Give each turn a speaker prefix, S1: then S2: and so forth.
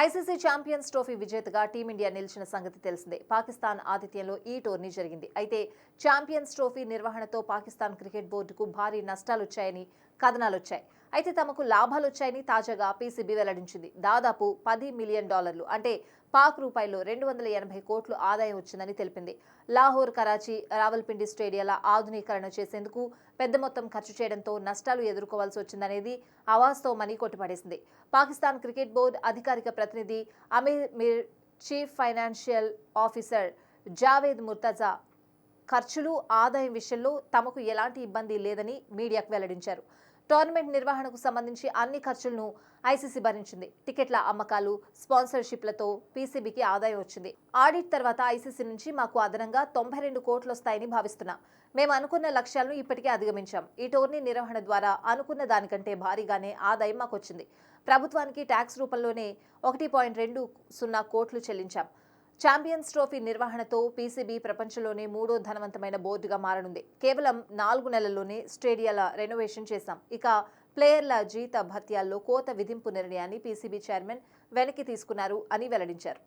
S1: ICC champions trophy విజేతగా team India నిలిచిన సంగతి తెలిసిందే. పాకిస్తాన్ ఆతిథ్యంలో ఈ టోర్నీ జరిగింది. అయితే ఛాంపియన్స్ ట్రోఫీ నిర్వహణతో పాకిస్తాన్ క్రికెట్ బోర్డుకు భారీ నష్టాలొచ్చాయని కథనాలొచ్చాయి. అయితే తమకు లాభాలొచ్చాయని తాజాగా పీసీబీ వెల్లడించింది. దాదాపు $10 మిలియన్ అంటే పాక్ రూపాయల్లో 280 కోట్లు ఆదాయం వచ్చిందని తెలిపింది. లాహోర్, కరాచీ, రావల్పిండి స్టేడియాల ఆధునీకరణ చేసేందుకు పెద్ద మొత్తం ఖర్చు చేయడంతో నష్టాలు ఎదుర్కోవాల్సి వచ్చిందనేది అవాస్తవమని కొట్టిపడేసింది. పాకిస్తాన్ క్రికెట్ బోర్డు అధికారిక ప్రతినిధి Amir Mir, chief financial officer Javed Murtaza ఖర్చులు, ఆదాయం విషయంలో తమకు ఎలాంటి ఇబ్బంది లేదని మీడియాకు వెల్లడించారు. టోర్నమెంట్ నిర్వహణకు సంబంధించి అన్ని ఖర్చులను ఐసీసీ భరించింది. టికెట్ల అమ్మకాలు, స్పాన్సర్షిప్లతో పీసీబీకి ఆదాయం వచ్చింది. ఆడిట్ తర్వాత ఐసీసీ నుంచి మాకు అదనంగా 92 కోట్లు వస్తాయని భావిస్తున్నాం. మేము అనుకున్న లక్ష్యాలను ఇప్పటికే అధిగమించాం. ఈ టోర్నీ నిర్వహణ ద్వారా అనుకున్న దానికంటే భారీగానే ఆదాయం మాకొచ్చింది. ప్రభుత్వానికి ట్యాక్స్ రూపంలోనే 1.20 కోట్లు చెల్లించాం. ఛాంపియన్స్ ట్రోఫీ నిర్వహణతో పీసీబీ ప్రపంచంలోనే 3వ ధనవంతమైన బోర్డుగా మారనుంది. కేవలం 4 నెలల్లోనే స్టేడియాల రెనోవేషన్ చేశాం. ఇక ప్లేయర్ల జీత భత్యాల్లో కోత విధింపు నిర్ణయాన్ని పీసీబీ చైర్మన్ వెనక్కి తీసుకున్నారు అని వెల్లడించారు.